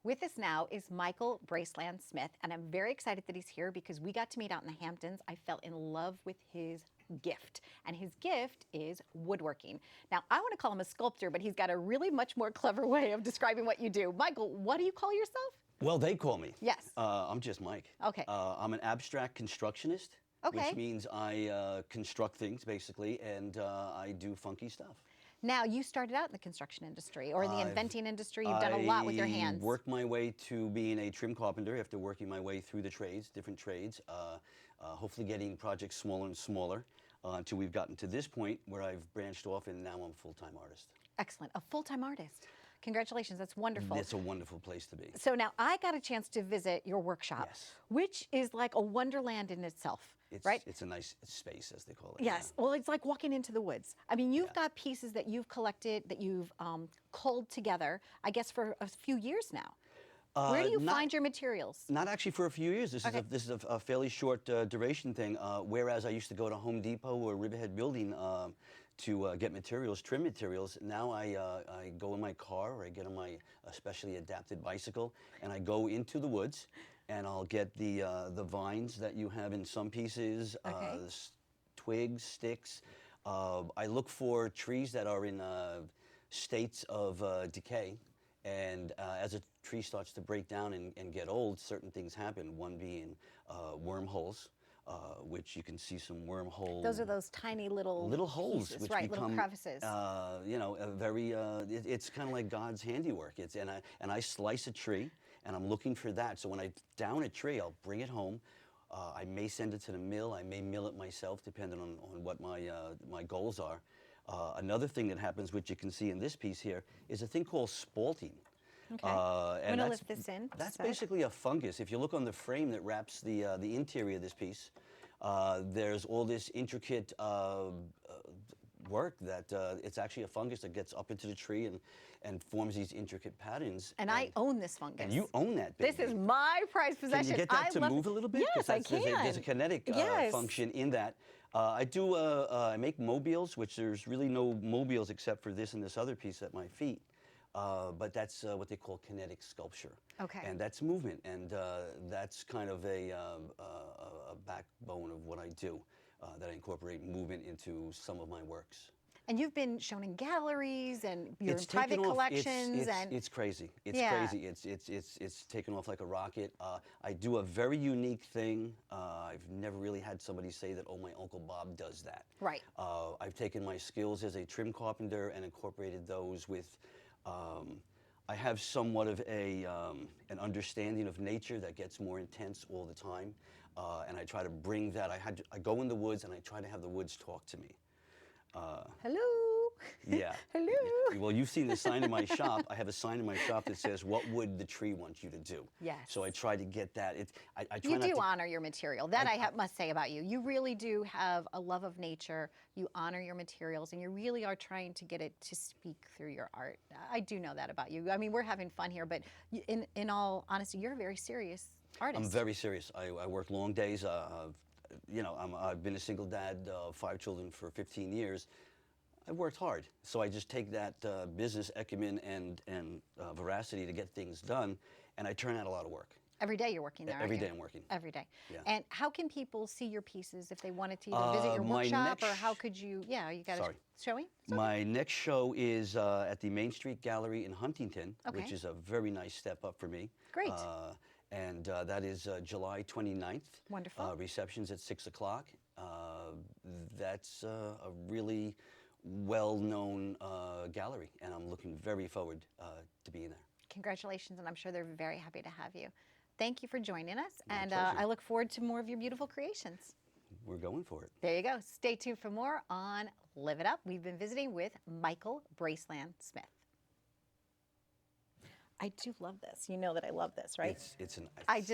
With us now is Michael Braceland Smith, and I'm very excited that he's here because we got to meet out in the Hamptons. I fell in love with his gift, and his gift is woodworking. Now, I want to call him a sculptor, but he's got a really much more clever way of describing what you do. Michael, what do you call yourself? Well, they call me. Yes. I'm just Mike. Okay. I'm an abstract constructionist, Okay. which means I construct things, basically, and I do funky stuff. Now, you started out in the construction industry or in the inventing industry. You've done a lot with your hands. I worked my way to being a trim carpenter after working my way through the trades, different trades, hopefully getting projects smaller and smaller until we've gotten to this point where I've branched off and now I'm a full-time artist. Excellent. A full-time artist. Congratulations. That's wonderful. It's a wonderful place to be. So now I got a chance to visit your workshop, Yes. which is like a wonderland in itself, right? It's a nice space, as they call it. Yes. Yeah. Well, it's like walking into the woods. I mean, you've got pieces that you've collected, that you've culled together, I guess, for a few years now. Where do you find your materials? Not actually for a few years. This Okay. is a fairly short duration thing. Whereas I used to go to Home Depot or Riverhead Building to get materials, trim materials. Now I go in my car or I get on my specially adapted bicycle and I go into the woods and I'll get the vines that you have in some pieces, twigs, sticks. I look for trees that are in states of decay. And as a tree starts to break down and get old, certain things happen. One being wormholes, which you can see some wormhole. Those are those tiny little holes, pieces, which right? become Little crevices. You know, a very. It's kind of like God's handiwork. And I slice a tree, and I'm looking for that. So when I down a tree, I'll bring it home. I may send it to the mill. I may mill it myself, depending on what my goals are. Another thing that happens, which you can see in this piece here, is a thing called spalting. Okay. I'm going to lift this in. That's basically a fungus. If you look on the frame that wraps the interior of this piece, there's all this intricate work that it's actually a fungus that gets up into the tree and forms these intricate patterns. And I own this fungus. And you own that baby. This is my prized possession. Can you get that to move a little bit? Yes, I can. There's a kinetic function in that. I make mobiles, which there's really no mobiles except for this and this other piece at my feet. But that's what they call kinetic sculpture. Okay. And that's movement, and that's kind of a backbone of what I do, that I incorporate movement into some of my works. And you've been shown in galleries and you're in private collections. It's crazy. It's Yeah. crazy. It's taken off like a rocket. I do a very unique thing. I've never really had somebody say that, oh, my Uncle Bob does that. Right. I've taken my skills as a trim carpenter and incorporated those with, I have somewhat of an understanding of nature that gets more intense all the time. And I try to bring that. I go in the woods and I try to have the woods talk to me. Hello. Yeah. Hello. Well, you've seen the sign in my shop. I have a sign in my shop that says, "What would the tree want you to do?" Yes. So I try to get that. I try You not do to, honor your material. That I must say about you. You really do have a love of nature. You honor your materials, and you really are trying to get it to speak through your art. I do know that about you. I mean, we're having fun here, but in all honesty, you're a very serious artist. I'm very serious. I work long days. You know, I've been a single dad of 5 children for 15 years. I've worked hard, so I just take that business acumen and veracity to get things done, and I turn out a lot of work. Every day you're working there, Every aren't you? day I'm working. Every day. Yeah. And how can people see your pieces if they wanted to either visit your workshop, or how could you, you got to show me? My next show is at the Main Street Gallery in Huntington, which is a very nice step up for me. Great. And that is July 29th. Wonderful. Reception's at 6 o'clock. That's a really well-known gallery, and I'm looking very forward to being there. Congratulations, and I'm sure they're very happy to have you. Thank you for joining us, My and pleasure. I look forward to more of your beautiful creations. We're going for it. There you go. Stay tuned for more on Live It Up. We've been visiting with Michael Braceland Smith. I do love this. You know that I love this, right? It's an. I just